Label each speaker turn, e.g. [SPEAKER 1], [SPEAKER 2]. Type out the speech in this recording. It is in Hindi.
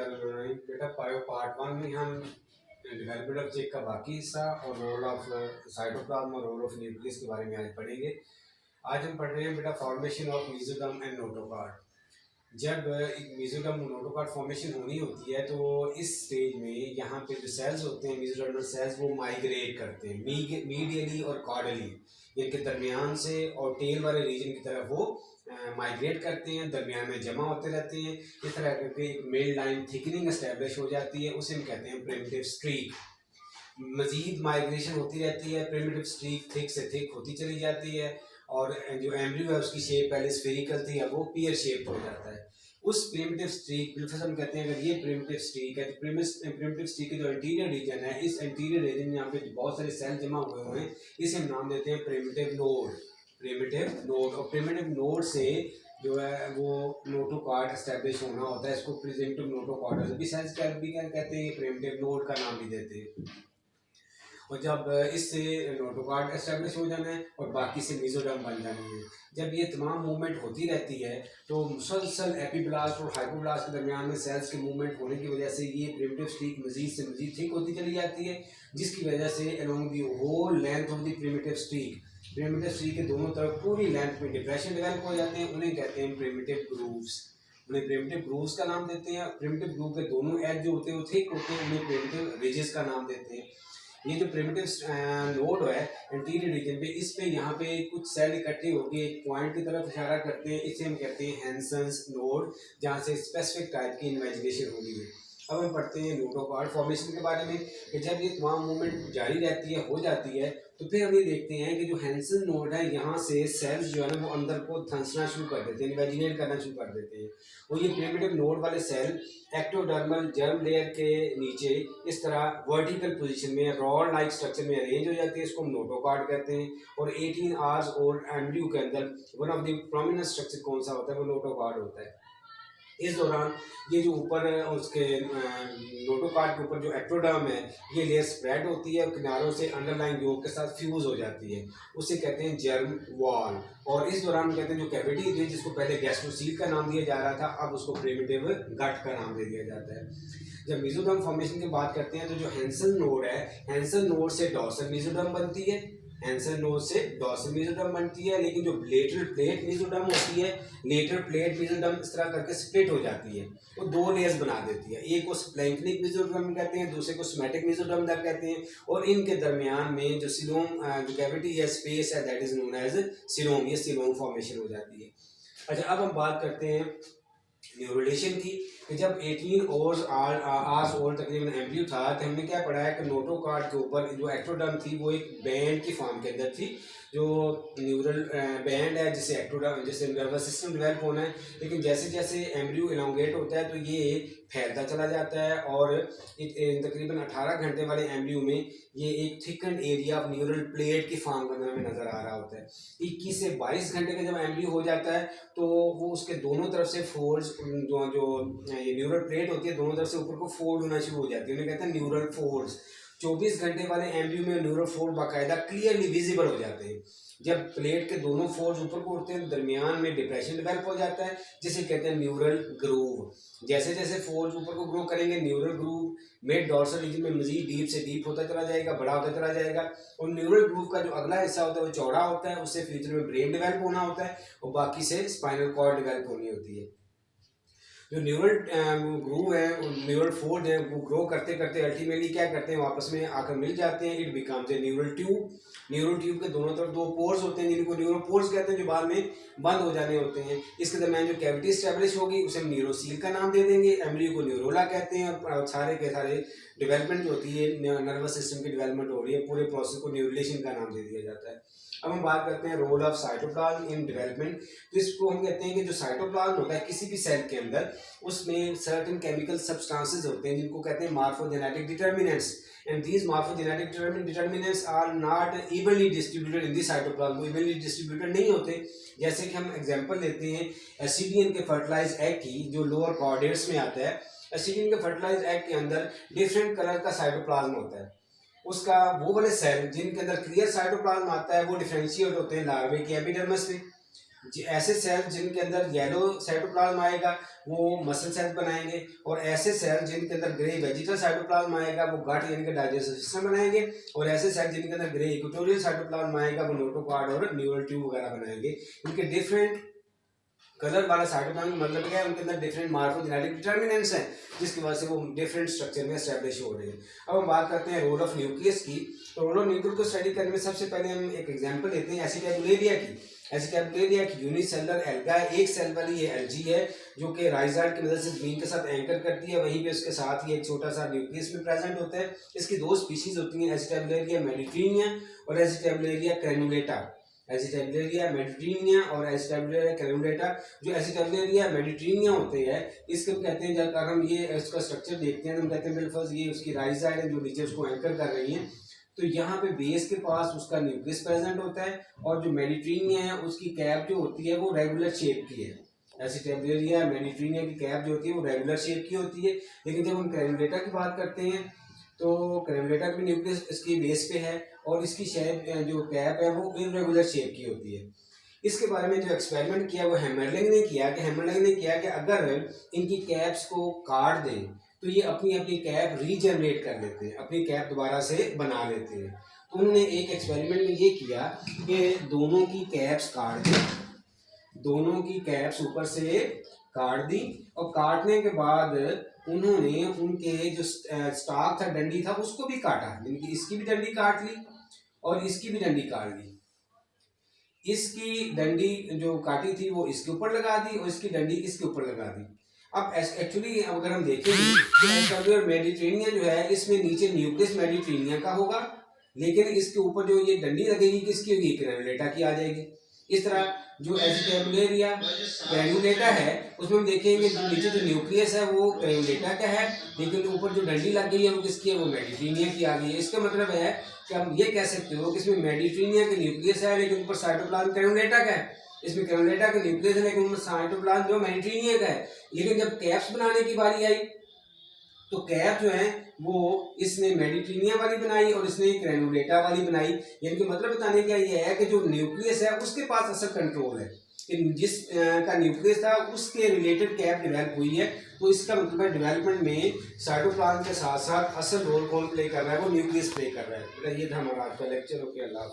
[SPEAKER 1] बिस्मिल्लाहिर्रहमानिर्रहीम। बेटा पार्ट वन में हम डेवलपमेंट ऑफ चेक का बाकी हिस्सा और रोल ऑफ साइटोप्लाज्म और रोल ऑफ न्यूक्लियस के बारे में आज पढ़ेंगे। आज हम पढ़ रहे हैं बेटा formation of mesoderm and notochord. जब एक मेसोडर्म नोटोकॉर्ड फॉर्मेशन होनी होती है तो इस स्टेज में यहाँ पे जो सेल्स होते हैं मेसोडर्मल सेल्स वो माइग्रेट करते हैं मीडियली और कॉर्डली, इनके दरमियान से और टेल वाले रीजन की तरफ वो माइग्रेट करते हैं, दरमियान में जमा होते रहते हैं। इस तरह करके एक मेल लाइन थिकनिंग एस्टेब्लिश हो जाती है, उसे हम कहते हैं प्रिमिटिव स्ट्रीक। मजीद माइग्रेशन होती रहती है, प्रिमिटिव स्ट्रीक थिक से थिक होती चली जाती है और जो एम्ब्रियो है उसकी शेप पहले स्फेरिकल थी, अब वो पियर शेप हो जाता है। उस प्रिमिटिव स्ट्रीक बिल्कुल कहते हैं, अगर ये प्रिमिटिव स्ट्रीक है तो प्रिमिटिव स्ट्रीक के जो एंटीरियर रीजन है, इस एंटीरियर रीजन में यहाँ पे बहुत सारे सेल जमा हुए हुए हैं, इसे हम नाम देते हैं प्रिमिटिव नोड। प्रिमिटिव नोड और प्रिमिटिव नोड से जो है वो नोटोकॉर्ड एस्टेब्लिश होना होता है, इसको प्रेजेंटिव नोटोकॉर्ड भी सेल्स भी कहते हैं, प्रिमिटिव नोड का नाम भी देते हैं। और जब इससे नोटोकॉर्ड एस्टेब्लिश हो जाना है और बाकी से मेसोडर्म बन जानी है, जब ये तमाम मूवमेंट होती रहती है तो मुसलसल एपीब्लास्ट और हाइपोब्लास्ट के दरमियान में सेल्स के मूवमेंट होने की वजह से ये प्रिमिटिव स्ट्रीक मजीद से मजीद थिक होती चली जाती है, जिसकी वजह से along the whole length of the primitive streak के दोनों तरफ पूरी लेंथ में डिप्रेशन डेवलप हो जाते हैं, उन्हें कहते हैं प्रिमिटिव ग्रूव्स। उन्हें प्रिमिटिव ग्रूव्स का नाम देते हैं। प्रिमिटिव ग्रूव के दोनों एज जो होते हैं वो थिक होते हैं, उन्हें प्रिमिटिव रिजेस का नाम देते हैं। ये जो प्रिमिटिव नोड है एंटीरियर रीजन पे, इस पे यहाँ पे कुछ सेल इकट्ठे होकर एक पॉइंट की तरफ इशारा करते हैं, इसे हम कहते हैं हैंसन्स नोड, जहाँ से स्पेसिफिक टाइप की इन्वेजिनेशन होगी है। अब हम पढ़ते हैं नोटोकॉर्ड फॉर्मेशन के बारे में कि जब ये तमाम मूवमेंट जारी रहती है हो जाती है तो फिर हम ये देखते हैं कि जो हैंसन नोड है यहाँ से सेल्स जो है ना वो अंदर को धंसना शुरू कर देते हैं, इन्वेजिनेट करना शुरू कर देते हैं। और ये प्रिमिटिव नोड वाले सेल एक्टोडर्मल जर्म लेयर के नीचे इस तरह वर्टिकल पोजीशन में रॉड लाइक स्ट्रक्चर में अरेंज हो जाती है, इसको हम नोटोकॉर्ड कहते हैं। और 18 आवर्स ओल्ड एम्ब्रियो के अंदर one of the prominent structure कौन सा होता है, वो नोटोकॉर्ड होता है। इस दौरान ये जो ऊपर उसके नोटोकॉर्ड के ऊपर जो एक्टोडर्म है ये लेयर स्प्रेड होती है और किनारों से अंडरलाइन योग के साथ फ्यूज हो जाती है, उसे कहते हैं जर्म वॉल। और इस दौरान कहते हैं जो कैविटी थी जिसको पहले गैस्ट्रोसील का नाम दिया जा रहा था, अब उसको प्रिमिटिव गट का नाम दे दिया जाता है। जब मेसोडर्म फॉर्मेशन की बात करते हैं तो जो हैंसन नोड है, हैंसन नोड से डॉर्सल मेसोडर्म बनती है, हैंसन नोड से डॉर्सल मेसोडर्म बनती है। लेकिन जो लेटरल प्लेट मेसोडर्म होती है, लेटरल प्लेट मेसोडर्म इस तरह करके स्प्लिट हो जाती है, वो दो लेयर्स बना देती है। एक को स्प्लैंक्निक मेसोडर्म कहते हैं, दूसरे को सोमैटिक मेसोडर्म कहते हैं। और इनके दरमियान में जो सिलोम जो कैविटी है, स्पेस है, that is known as coelom, ये सिलोम फॉर्मेशन हो जाती है। अच्छा, अब हम बात करते हैं न्यूरोलेशन की कि जब 18 आवर्स ओल्ड तकरीबन एम्ब्रियो था तो हमने क्या पढ़ा है कि नोटोकॉर्ड के ऊपर जो एक्टोडर्म थी वो एक बैंड की फॉर्म के अंदर थी, जो न्यूरल बैंड है जिससे एक्टोडर्म जिससे नर्वस सिस्टम डेवलप होना है। लेकिन जैसे जैसे एम्ब्रियो इलोंगेट होता है तो ये फैलता चला जाता है और तकरीबन 18 घंटे वाले एम्ब्रियो में ये एक थिकन्ड एरिया ऑफ न्यूरल प्लेट की फॉर्म करने में नजर आ रहा होता है। 21 से 22 घंटे का जब एम्ब्रियो हो जाता है तो वो उसके दोनों तरफ से फोल्ड्स जो ये न्यूरल प्लेट होती है दोनों तरफ से ऊपर को फोल्ड होना शुरू हो जाती है, उन्हें कहते हैं न्यूरल फोल्ड्स। 24 घंटे वाले एम्ब्रियो में न्यूरल फोल्ड बाकायदा क्लियरली विजिबल हो जाते हैं। जब प्लेट के दोनों फोल्ड्स ऊपर को उठते हैं दरमियान में डिप्रेशन डेवलप हो जाता है, जिसे कहते हैं न्यूरल ग्रूव। जैसे जैसे फोल्ड्स ऊपर को ग्रो करेंगे neural groove mid dorsal region में मजीद डीप से डीप होता चला जाएगा, बड़ा होता चला जाएगा। और न्यूरल ग्रूव का जो अगला हिस्सा होता है वो चौड़ा होता है, उससे फ्यूचर में ब्रेन डेवलप होना होता है और बाकी से स्पाइनल कॉर्ड डेवलप होनी होती है। जो न्यूरल ग्रूव है, न्यूरल फोल्ड है, वो ग्रो करते करते अल्टीमेटली क्या करते हैं, वापस में आकर मिल जाते हैं, it becomes a neural tube. Neural tube के दोनों तरफ दो पोर्स होते हैं जिनको न्यूरल पोर्स कहते हैं, जो बाद में बंद हो जाने होते हैं। इसके दरमियान जो कैविटी स्टैब्लिश होगी उसे हम न्यूरोसील का नाम दे देंगे, एम्ब्रियो को न्यूरोला कहते हैं। और सारे के सारे डेवलपमेंट जो होती है नर्वस सिस्टम की डेवलपमेंट हो रही है, पूरे प्रोसेस को न्यूरोलेशन का नाम दे दिया जाता है। अब हम बात करते हैं role of cytoplasm in development. तो इसको हम कहते हैं कि जो साइटोप्लाज्म होता है किसी भी सेल के अंदर, उसमें सर्टेन केमिकल सब्सटेंसेस होते हैं जिनको कहते हैं morphogenetic determinants, and these morphogenetic determinants are not evenly distributed in the cytoplasm, वो इवनली डिस्ट्रीब्यूटेड नहीं होते। जैसे कि हम एग्जांपल लेते हैं एसिडियन के फर्टिलाइज एग की, जो लोअर कॉर्डेट्स में आता है। एसिडियन के फर्टिलाइज एग के अंदर डिफरेंट कलर का साइटोप्लाज्म होता है, उसका वो वाले सेल जिनके अंदर क्लियर साइटोप्लाज्म आता है वो डिफरेंशिएट होते हैं लार्वे के एपिडर्मिस में, ऐसे सेल जिनके अंदर येलो साइटोप्लाज्म आएगा वो मसल सेल बनाएंगे, और ऐसे सेल जिनके अंदर ग्रे वेजिटल साइटोप्लाज्म आएगा वो गट यानी कि डाइजेस्टिव सिस्टम बनाएंगे, और ऐसे सेल जिनके अंदर ग्रे इक्वेटोरियल साइटोप्लाज्म आएगा वो नोटोकॉर्ड और न्यूरल ट्यूब वगैरह बनाएंगे। इनके डिफरेंट कलर वाला साइटोप्लाज्म मतलब क्या है, उनके अंदर डिफरेंट मार्फोजेनेटिक डिटर्मिनेंट्स हैं जिसकी वजह से वो डिफरेंट स्ट्रक्चर में एस्टैब्लिश हो रहे हैं। अब हम बात करते हैं रोल ऑफ न्यूक्लियस की। तो रोल ऑफ न्यूक्लियस को स्टडी करने में सबसे पहले हम एक एग्जांपल लेते हैं एसिटाब्युलेरिया की। एसिटाब्युलेरिया की यूनिसेलुलर एल्गा, एक सेल वाली ये एल्गी है जो कि राइजाइड की मदद से जमीन के साथ एंकर करती है, वहीं पे उसके साथ ही एक छोटा सा न्यूक्लियस में प्रेजेंट होता है। इसकी दो स्पीशीज होती हैं, एसिटाब्युलेरिया मेडिटेरिनिया और एसिटाब्युलेरिया क्रेनुलेटा। एसिटाब्युलेरिया मेडिटेरिनिया और एसिटाब्युलेरिया क्रेनुलेटा। जो एसिटाब्युलेरिया मेडिटेरिनिया होते हैं इसको कहते हैं, जब हम ये इसका स्ट्रक्चर देखते हैं तो हम कहते हैं बिल्कुल ये उसकी राइजाइड है जो नीचे उसको एंकर कर रही है। तो यहाँ पे बेस के पास उसका न्यूक्लियस प्रेजेंट होता है, और जो मेडिटेरिनिया है उसकी कैप जो होती है वो रेगुलर शेप की है। एसिटाब्युलेरिया मेडिटेरिनिया की कैप जो होती है वो रेगुलर शेप की होती है। लेकिन जब हम क्रेनुलेटा की बात करते हैं तो क्रेनुलेटा की न्यूक्लियस इसकी बेस पे है और इसकी शेप जो कैप है वो इरेगुलर शेप की होती है। इसके बारे में जो एक्सपेरिमेंट किया वो हैमरलिंग ने किया कि अगर इनकी कैप्स को काट दें तो ये अपनी अपनी कैप रीजनरेट कर लेते हैं, अपनी कैप दोबारा से बना लेते हैं। तो उन्होंने एक एक्सपेरिमेंट में ये किया कि दोनों की कैप्स काट दी, दोनों की कैप्स ऊपर से काट दी, और काटने के बाद उन्होंने उनके जो स्टाक था, डंडी था, उसको भी काटा। यानी कि इसकी भी डंडी काट ली और इसकी भी डंडी काट ली। इसकी डंडी जो काटी थी वो इसके ऊपर लगा दी और इसकी डंडी इसके ऊपर लगा दी। अब एक्चुअली अगर हम देखें तो मेडिटेरिनिया जो है इसमें नीचे न्यूक्लियस मेडिटेरिनिया का होगा, लेकिन इसके ऊपर जो ये डंडी लगेगी किसकी होगी, क्रेनुलेटा की आ जाएगी। इस तरह जो एसिटाब्युलेरिया क्रेनुलेटा है उसमें हम देखेंगे जो नीचे जो न्यूक्लियस है वो क्रेनुलेटा का है, लेकिन ऊपर जो डंडी लग गई है वो किसकी है, वो मेडिटेरिनिया की आ गई है। इसका मतलब है कि हम ये कह सकते हो कि इसमें मेडिटेरिनिया का न्यूक्लियस है लेकिन ऊपर साइटोप्लाज्म क्रेनुलेटा का है। इसमें क्रेनुलेटा का न्यूक्लियस है लेकिन साइटोप्लाज्म जो मेडिटेरिनिया का है। लेकिन जब कैप्स बनाने की बारी आई तो कैप जो है वो इसने मेडिटेरिनिया वाली बनाई और इसने क्रेनुलेटा वाली बनाई। यानी कि मतलब बताने का ये है कि जो न्यूक्लियस है उसके पास असल कंट्रोल है कि जिस का न्यूक्लियस था उसके रिलेटेड कैप डेवलप हुई है। तो इसका मतलब है डेवलपमेंट में साइटोप्लाज्म के साथ साथ असल रोल कौन प्ले कर रहा है, वो न्यूक्लियस प्ले कर रहा है। ये था हमारा आज का लेक्चर। ओके, अल्लाह।